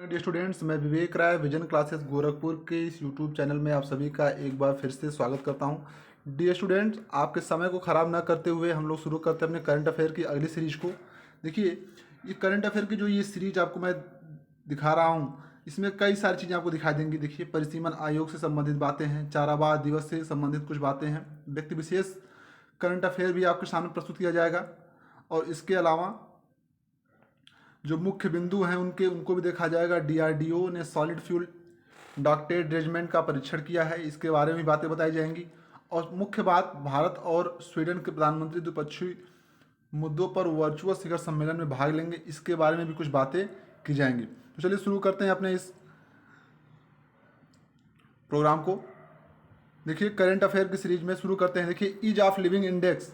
Dear students, मैं विवेक राय vision classes Gorakhpur के इस यूट्यूब चैनल में आप सभी का एक बार फिर से स्वागत करता हूं। डियर स्टूडेंट्स, आपके समय को ख़राब ना करते हुए हम लोग शुरू करते हैं अपने करंट अफेयर की अगली सीरीज को। देखिए, ये करंट अफेयर की जो ये सीरीज आपको मैं दिखा रहा हूँ, इसमें कई सारी चीज़ें आपको दिखाई देंगी। देखिए, परिसीमन आयोग से संबंधित बातें हैं, चाराबाह दिवस से संबंधित कुछ बातें हैं, व्यक्ति विशेष करंट अफेयर भी आपके सामने प्रस्तुत किया जाएगा। और इसके अलावा जो मुख्य बिंदु हैं उनको भी देखा जाएगा। डीआरडीओ ने सॉलिड फ्यूल डॉक्टेट रेजिमेंट का परीक्षण किया है, इसके बारे में भी बातें बताई जाएंगी। और मुख्य बात, भारत और स्वीडन के प्रधानमंत्री द्विपक्षीय मुद्दों पर वर्चुअल शिखर सम्मेलन में भाग लेंगे, इसके बारे में भी कुछ बातें की जाएंगी। तो चलिए शुरू करते हैं अपने इस प्रोग्राम को। देखिए, करंट अफेयर की सीरीज में शुरू करते हैं। देखिए, ease of living index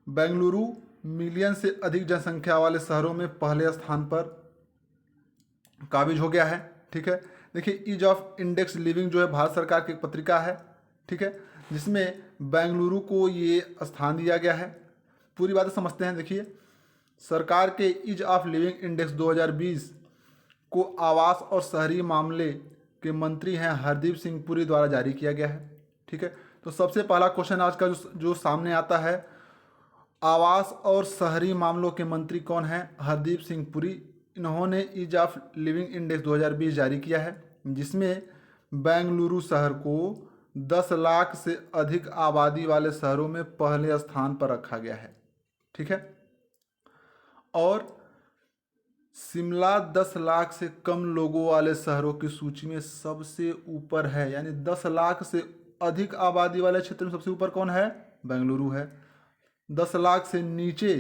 Bengaluru million से अधिक जनसंख्या वाले शहरों में पहले स्थान पर काबिज हो गया है। ठीक है, देखिए, ईज ऑफ इंडेक्स लिविंग जो है भारत सरकार की एक पत्रिका है, ठीक है, जिसमें बेंगलुरु को ये स्थान दिया गया है। पूरी बातें समझते हैं। देखिए, सरकार के ईज ऑफ लिविंग इंडेक्स 2020 को आवास और शहरी मामले के मंत्री हैं हरदीप सिंह पुरी द्वारा जारी किया गया है। ठीक है, तो सबसे पहला क्वेश्चन आज का जो सामने आता है, आवास और शहरी मामलों के मंत्री कौन हैं? हरदीप सिंह पुरी। इन्होंने ईज ऑफ लिविंग इंडेक्स 2020 जारी किया है, जिसमें बेंगलुरु शहर को 10 लाख से अधिक आबादी वाले शहरों में पहले स्थान पर रखा गया है। ठीक है, और शिमला 10 लाख से कम लोगों वाले शहरों की सूची में सबसे ऊपर है। यानी 10 लाख से अधिक आबादी वाले क्षेत्र में सबसे ऊपर कौन है? बेंगलुरु है। 10 लाख से नीचे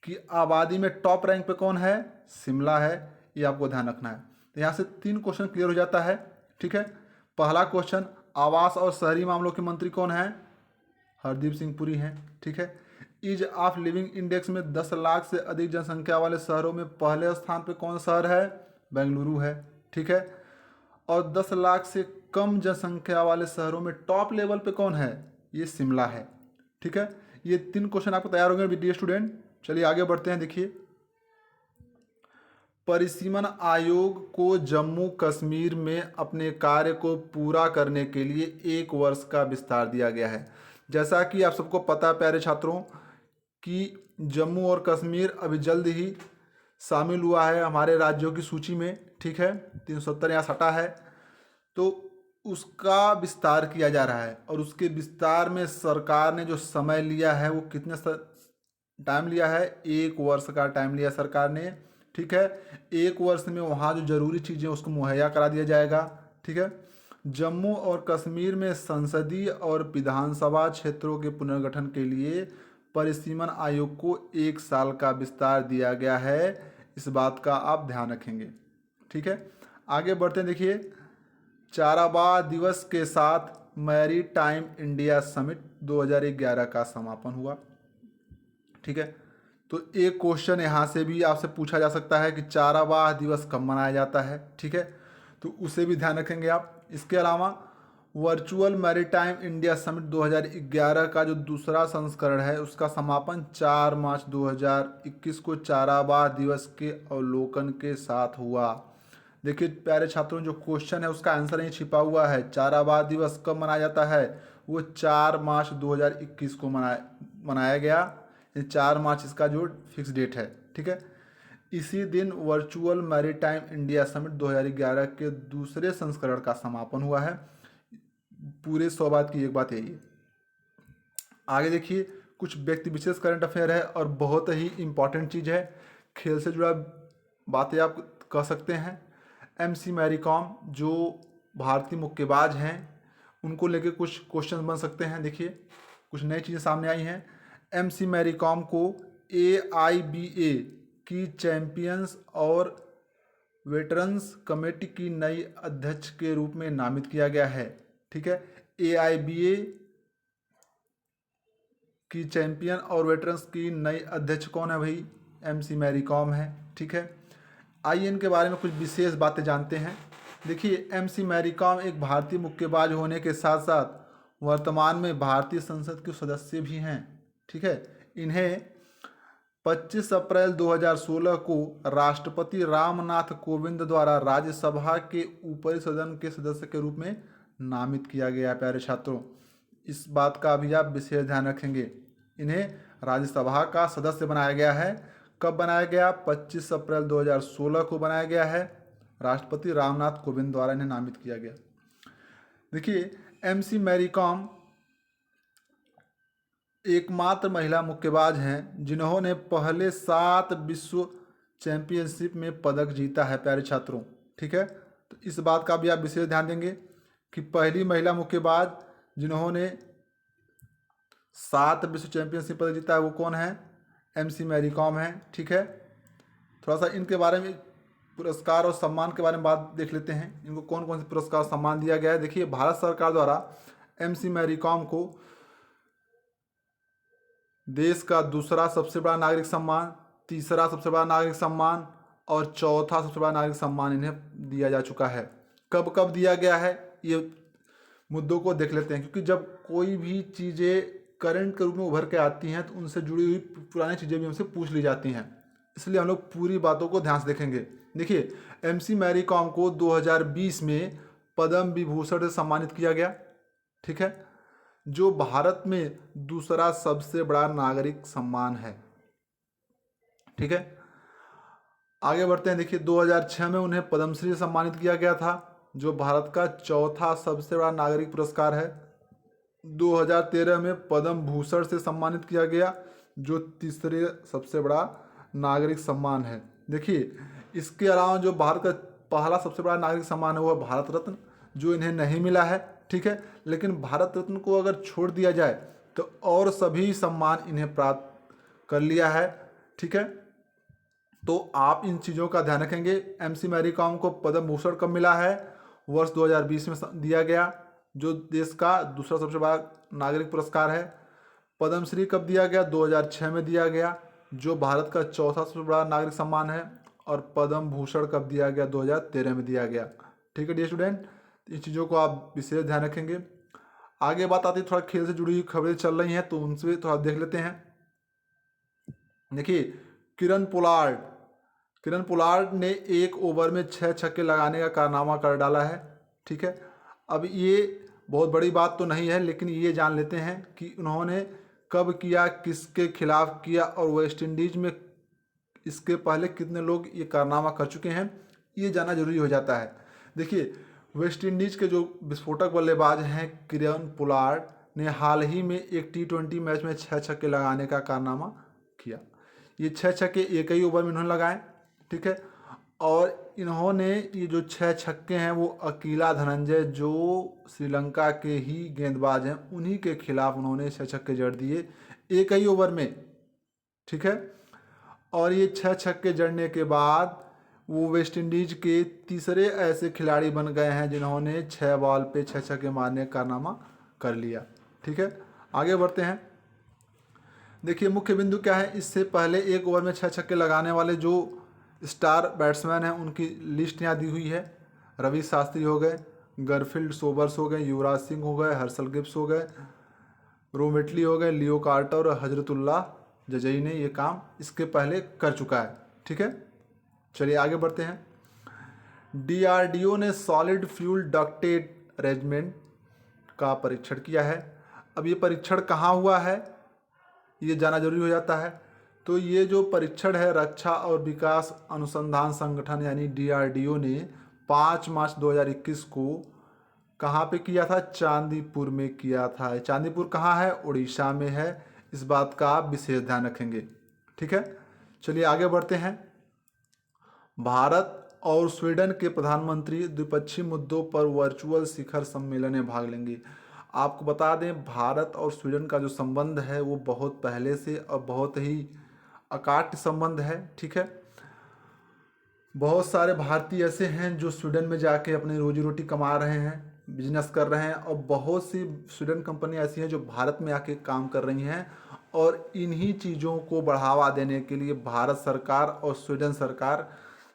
की आबादी में टॉप रैंक पे कौन है? शिमला है। ये आपको ध्यान रखना है। तो यहाँ से 3 क्वेश्चन क्लियर हो जाता है। ठीक है, पहला क्वेश्चन, आवास और शहरी मामलों के मंत्री कौन है? हरदीप सिंह पुरी हैं। ठीक है, ईज ऑफ लिविंग इंडेक्स में 10 लाख से अधिक जनसंख्या वाले शहरों में पहले स्थान पे कौन शहर है? बेंगलुरु है। ठीक है, और 10 लाख से कम जनसंख्या वाले शहरों में टॉप लेवल पे कौन है? ये शिमला है। ठीक है, ये 3 क्वेश्चन आपको तैयार हो गए डियर स्टूडेंट। चलिए आगे बढ़ते हैं। देखिए, परिसीमन आयोग को जम्मू कश्मीर में अपने कार्य को पूरा करने के लिए 1 वर्ष का विस्तार दिया गया है। जैसा कि आप सबको पता है प्यारे छात्रों, कि जम्मू और कश्मीर अभी जल्द ही शामिल हुआ है हमारे राज्यों की सूची में। ठीक है, 370 यहाँ सटा है, तो उसका विस्तार किया जा रहा है। और उसके विस्तार में सरकार ने जो समय लिया है वो कितने टाइम लिया है? 1 वर्ष का टाइम लिया सरकार ने। ठीक है, 1 वर्ष में वहाँ जो जरूरी चीज़ें उसको मुहैया करा दिया जाएगा। ठीक है, जम्मू और कश्मीर में संसदीय और विधानसभा क्षेत्रों के पुनर्गठन के लिए परिसीमन आयोग को 1 साल का विस्तार दिया गया है। इस बात का आप ध्यान रखेंगे। ठीक है, आगे बढ़ते हैं। देखिए, चाराबाह दिवस के साथ मैरी टाइम इंडिया समिट 2011 का समापन हुआ। ठीक है, तो एक क्वेश्चन यहाँ से भी आपसे पूछा जा सकता है कि चाराबाह दिवस कब मनाया जाता है। ठीक है, तो उसे भी ध्यान रखेंगे आप। इसके अलावा वर्चुअल मैरीटाइम इंडिया समिट 2011 का जो दूसरा संस्करण है उसका समापन 4 मार्च 2021 को चाराबाह दिवस के अवलोकन के साथ हुआ। देखिए प्यारे छात्रों, जो क्वेश्चन है उसका आंसर यहीं छिपा हुआ है। चाराबाह दिवस कब मनाया जाता है? वो 4 मार्च 2021 को मनाया गया। 4 मार्च इसका जो फिक्स डेट है। ठीक है, इसी दिन वर्चुअल मैरीटाइम इंडिया समिट 2011 के दूसरे संस्करण का समापन हुआ है। पूरे 100 बात की एक बात यही है। आगे देखिए, कुछ व्यक्ति विशेष करंट अफेयर है और बहुत ही इंपॉर्टेंट चीज़ है। खेल से जुड़ा बातें आप कह सकते हैं। MC मैरी कॉम जो भारतीय मुक्केबाज हैं, उनको लेके कुछ क्वेश्चन बन सकते हैं। देखिए, कुछ नई चीज़ें सामने आई हैं। MC मैरी कॉम को AIBA की चैंपियंस और वेटरन्स कमेटी की नई अध्यक्ष के रूप में नामित किया गया है। ठीक है, AIBA की चैंपियन और वेटरन्स की नई अध्यक्ष कौन है भाई? MC मैरी कॉम है। ठीक है, आइए इनके बारे में कुछ विशेष बातें जानते हैं। देखिए, MC मैरी कॉम एक भारतीय मुक्केबाज होने के साथ साथ वर्तमान में भारतीय संसद के सदस्य भी हैं। ठीक है, इन्हें 25 अप्रैल 2016 को राष्ट्रपति रामनाथ कोविंद द्वारा राज्यसभा के ऊपरी सदन के सदस्य के रूप में नामित किया गया है। प्यारे छात्रों, इस बात का भी आप विशेष ध्यान रखेंगे। इन्हें राज्यसभा का सदस्य बनाया गया है। कब बनाया गया? 25 अप्रैल 2016 को बनाया गया है। राष्ट्रपति रामनाथ कोविंद द्वारा इन्हें नामित किया गया। देखिए, MC मैरी कॉम एकमात्र महिला मुक्केबाज हैं जिन्होंने पहले 7 विश्व चैंपियनशिप में पदक जीता है। प्यारे छात्रों, ठीक है, तो इस बात का भी आप विशेष ध्यान देंगे कि पहली महिला मुक्केबाज जिन्होंने 7 विश्व चैंपियनशिप पदक जीता है वो कौन है? MC मैरी कॉम है। ठीक है, थोड़ा सा इनके बारे में, पुरस्कार और सम्मान के बारे में बात देख लेते हैं। इनको कौन कौन से पुरस्कार सम्मान दिया गया है। देखिए, भारत सरकार द्वारा MC मैरी कॉम को देश का दूसरा सबसे बड़ा नागरिक सम्मान, तीसरा सबसे बड़ा नागरिक सम्मान और चौथा सबसे बड़ा नागरिक सम्मान इन्हें दिया जा चुका है। कब कब दिया गया है, ये मुद्दों को देख लेते हैं, क्योंकि जब कोई भी चीज़ें करंट के रूप में उभर के आती हैं तो उनसे जुड़ी हुई पुरानी चीज़ें भी हमसे पूछ ली जाती हैं, इसलिए हम लोग पूरी बातों को ध्यान से देखेंगे। देखिए, MC मैरी कॉम को 2020 में पद्म विभूषण से सम्मानित किया गया। ठीक है, जो भारत में दूसरा सबसे बड़ा नागरिक सम्मान है। ठीक है, आगे बढ़ते हैं। देखिए, 2006 में उन्हें पद्मश्री से सम्मानित किया गया था, जो भारत का चौथा सबसे बड़ा नागरिक पुरस्कार है। 2013 में पद्म भूषण से सम्मानित किया गया, जो तीसरे सबसे बड़ा नागरिक सम्मान है। देखिए, इसके अलावा जो भारत का पहला सबसे बड़ा नागरिक सम्मान है वो है भारत रत्न, जो इन्हें नहीं मिला है। ठीक है, लेकिन भारत रत्न को अगर छोड़ दिया जाए तो और सभी सम्मान इन्हें प्राप्त कर लिया है। ठीक है, तो आप इन चीज़ों का ध्यान रखेंगे। MC मैरी कॉम को पद्म भूषण कब मिला है? वर्ष 2020 में दिया गया, जो देश का दूसरा सबसे बड़ा नागरिक पुरस्कार है। पद्मश्री कब दिया गया? 2006 में दिया गया, जो भारत का चौथा सबसे बड़ा नागरिक सम्मान है। और पद्म भूषण कब दिया गया? 2013 में दिया गया। ठीक है डियर स्टूडेंट, इन चीज़ों को आप विशेष ध्यान रखेंगे। आगे बात आती है, थोड़ा खेल से जुड़ी हुई खबरें चल रही हैं तो उनसे थोड़ा देख लेते हैं। देखिए, किरण पोलार्ड ने 1 ओवर में 6 छक्के लगाने का कारनामा कर डाला है। ठीक है, अब ये बहुत बड़ी बात तो नहीं है, लेकिन ये जान लेते हैं कि उन्होंने कब किया, किसके खिलाफ किया और वेस्ट इंडीज में इसके पहले कितने लोग ये कारनामा कर चुके हैं, ये जानना जरूरी हो जाता है। देखिए, वेस्ट इंडीज के जो विस्फोटक बल्लेबाज हैं किरण पोलार्ड ने हाल ही में एक T20 मैच में 6 छक्के लगाने का कारनामा किया। ये 6 छक्के एक ही ओवर में इन्होंने लगाए। ठीक है, और इन्होंने ये जो 6 छक्के हैं वो अकीला धनंजय, जो श्रीलंका के ही गेंदबाज हैं, उन्हीं के खिलाफ उन्होंने 6 छक्के जड़ दिए एक ही ओवर में। ठीक है, और ये 6 छक्के जड़ने के बाद वो वेस्ट इंडीज के तीसरे ऐसे खिलाड़ी बन गए हैं जिन्होंने 6 बॉल पे 6 छक्के मारने का कारनामा कर लिया। ठीक है, आगे बढ़ते हैं। देखिए, मुख्य बिंदु क्या है, इससे पहले 1 ओवर में 6 छक्के लगाने वाले जो स्टार बैट्समैन हैं उनकी लिस्ट यहाँ दी हुई है। रवि शास्त्री हो गए, गरफील्ड सोबर्स हो गए, युवराज सिंह हो गए, हर्षल गिब्स हो गए, रोमेटली हो गए, लियो कार्टर और हजरतुल्ला जजई ने ये काम इसके पहले कर चुका है। ठीक है, चलिए आगे बढ़ते हैं। DRDO ने सॉलिड फ्यूल डक्टेड अरेंजमेंट का परीक्षण किया है। अब ये परीक्षण कहाँ हुआ है, ये जाना जरूरी हो जाता है। तो ये जो परीक्षण है, रक्षा और विकास अनुसंधान संगठन यानी DRDO ने 5 मार्च 2021 को कहाँ पे किया था? चांदीपुर में किया था। चांदीपुर कहाँ है? उड़ीसा में है। इस बात का आप विशेष ध्यान रखेंगे। ठीक है, चलिए आगे बढ़ते हैं। भारत और स्वीडन के प्रधानमंत्री द्विपक्षीय मुद्दों पर वर्चुअल शिखर सम्मेलन में भाग लेंगे। आपको बता दें, भारत और स्वीडन का जो संबंध है वो बहुत पहले से और बहुत ही अकाट्य संबंध है। ठीक है, बहुत सारे भारतीय ऐसे हैं जो स्वीडन में जाके अपनी रोजी रोटी कमा रहे हैं, बिजनेस कर रहे हैं, और बहुत सी स्वीडन कंपनी ऐसी हैं जो भारत में आके काम कर रही हैं। और इन्हीं चीज़ों को बढ़ावा देने के लिए भारत सरकार और स्वीडन सरकार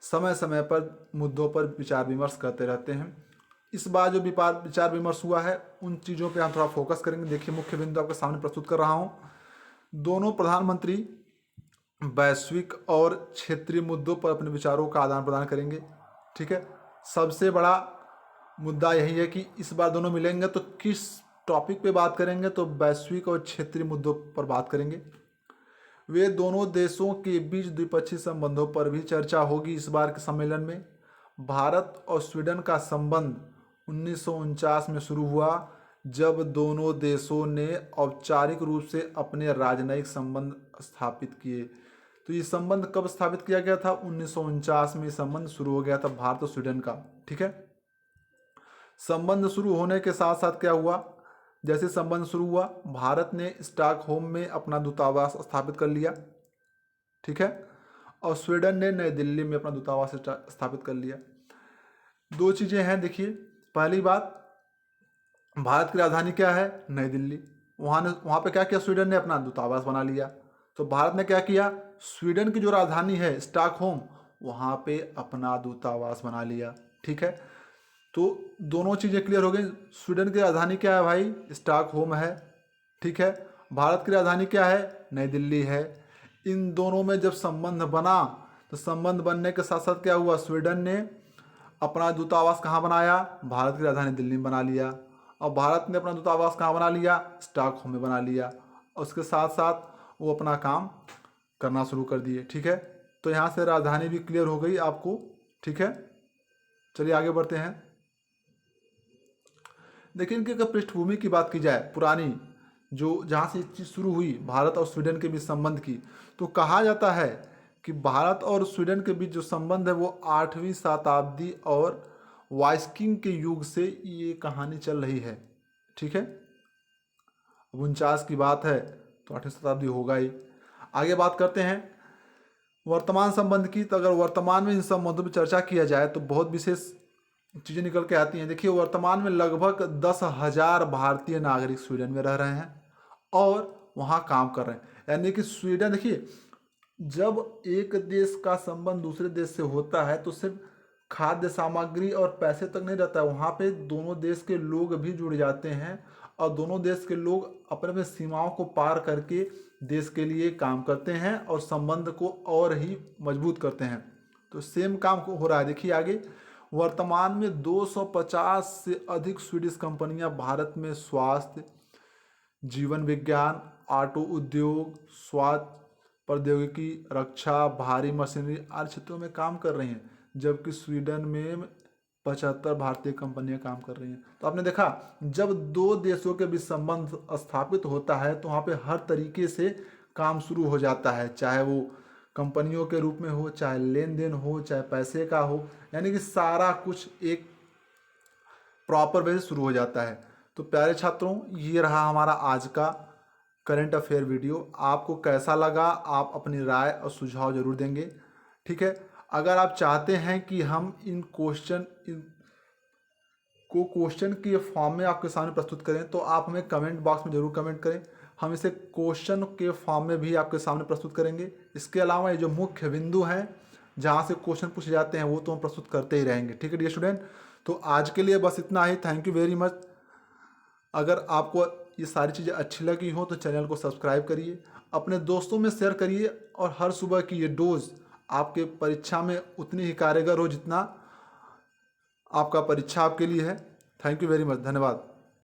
समय समय पर मुद्दों पर विचार विमर्श करते रहते हैं। इस बार जो विचार विमर्श हुआ है उन चीज़ों पे हम थोड़ा फोकस करेंगे। देखिए, मुख्य बिंदु आपके सामने प्रस्तुत कर रहा हूँ। दोनों प्रधानमंत्री वैश्विक और क्षेत्रीय मुद्दों पर अपने विचारों का आदान प्रदान करेंगे। ठीक है, सबसे बड़ा मुद्दा यही है कि इस बार दोनों मिलेंगे तो किस टॉपिक पे बात करेंगे, तो वैश्विक और क्षेत्रीय मुद्दों पर बात करेंगे। वे दोनों देशों के बीच द्विपक्षीय संबंधों पर भी चर्चा होगी इस बार के सम्मेलन में। भारत और स्वीडन का संबंध 1949 में शुरू हुआ, जब दोनों देशों ने औपचारिक रूप से अपने राजनयिक संबंध स्थापित किए। तो ये संबंध कब स्थापित किया गया था? 1949 में संबंध शुरू हो गया था भारत और स्वीडन का। ठीक है, संबंध शुरू होने के साथ साथ क्या हुआ? जैसे संबंध शुरू हुआ, भारत ने स्टॉकहोम में अपना दूतावास स्थापित कर लिया। ठीक है, और स्वीडन ने नई दिल्ली में अपना दूतावास स्थापित कर लिया। दो चीजें हैं, देखिए। पहली बात, भारत की राजधानी क्या है? नई दिल्ली। वहाँ पे क्या किया? स्वीडन ने अपना दूतावास बना लिया। तो भारत ने क्या किया? स्वीडन की जो राजधानी है स्टॉकहोम, वहाँ पे अपना दूतावास बना लिया। ठीक है, तो दोनों चीज़ें क्लियर हो गई। स्वीडन की राजधानी क्या है भाई? स्टॉकहोम है। ठीक है, भारत की राजधानी क्या है? नई दिल्ली है। इन दोनों में जब संबंध बना, तो संबंध बनने के साथ साथ क्या हुआ? स्वीडन ने अपना दूतावास कहाँ बनाया? भारत की राजधानी दिल्ली में बना लिया। और भारत ने अपना दूतावास कहाँ बना लिया? स्टॉकहोम में बना लिया। और उसके साथ साथ वो अपना काम करना शुरू कर दिए। ठीक है, तो यहाँ से राजधानी भी क्लियर हो गई आपको। ठीक है, चलिए आगे बढ़ते हैं। देखिए, इनकी अगर पृष्ठभूमि की बात की जाए, पुरानी जो जहाँ से ये चीज़ शुरू हुई भारत और स्वीडन के बीच संबंध की, तो कहा जाता है कि भारत और स्वीडन के बीच जो संबंध है वो 8वीं शताब्दी और वाइकिंग के युग से ये कहानी चल रही है। ठीक है, 49 की बात है तो 8वीं शताब्दी होगा ही। आगे बात करते हैं वर्तमान संबंध की। तो अगर वर्तमान में इन संबंधों पर चर्चा किया जाए तो बहुत विशेष चीज़ें निकल के आती हैं। देखिए, वर्तमान में लगभग 10,000 भारतीय नागरिक स्वीडन में रह रहे हैं और वहाँ काम कर रहे हैं। यानी कि स्वीडन, देखिए, जब एक देश का संबंध दूसरे देश से होता है तो सिर्फ खाद्य सामग्री और पैसे तक नहीं रहता है, वहाँ पे दोनों देश के लोग भी जुड़ जाते हैं और दोनों देश के लोग अपने अपने सीमाओं को पार करके देश के लिए काम करते हैं और संबंध को और ही मजबूत करते हैं। तो सेम काम हो रहा है। देखिए आगे, वर्तमान में 250 से अधिक स्वीडिश कंपनियां भारत में स्वास्थ्य, जीवन विज्ञान, ऑटो उद्योग, स्वास्थ्य प्रौद्योगिकी, रक्षा, भारी मशीनरी आदि क्षेत्रों में काम कर रही हैं, जबकि स्वीडन में 75 भारतीय कंपनियां काम कर रही हैं। तो आपने देखा, जब दो देशों के बीच संबंध स्थापित होता है तो वहाँ पे हर तरीके से काम शुरू हो जाता है, चाहे वो कंपनियों के रूप में हो, चाहे लेन देन हो, चाहे पैसे का हो, यानी कि सारा कुछ एक प्रॉपर वे से शुरू हो जाता है। तो प्यारे छात्रों, ये रहा हमारा आज का करंट अफेयर वीडियो। आपको कैसा लगा? आप अपनी राय और सुझाव जरूर देंगे। ठीक है, अगर आप चाहते हैं कि हम इन क्वेश्चन के फॉर्म में आपके सामने प्रस्तुत करें तो आप हमें कमेंट बॉक्स में जरूर कमेंट करें। हम इसे क्वेश्चन के फॉर्म में भी आपके सामने प्रस्तुत करेंगे। इसके अलावा ये जो मुख्य बिंदु हैं जहाँ से क्वेश्चन पूछे जाते हैं वो तो हम प्रस्तुत करते ही रहेंगे। ठीक है डियर स्टूडेंट, तो आज के लिए बस इतना ही। Thank you very much. अगर आपको ये सारी चीज़ें अच्छी लगी हो तो चैनल को सब्सक्राइब करिए, अपने दोस्तों में शेयर करिए और हर सुबह की ये डोज आपके परीक्षा में उतनी ही कारगर हो जितना आपका परीक्षा आपके लिए है। थैंक यू वेरी मच, धन्यवाद।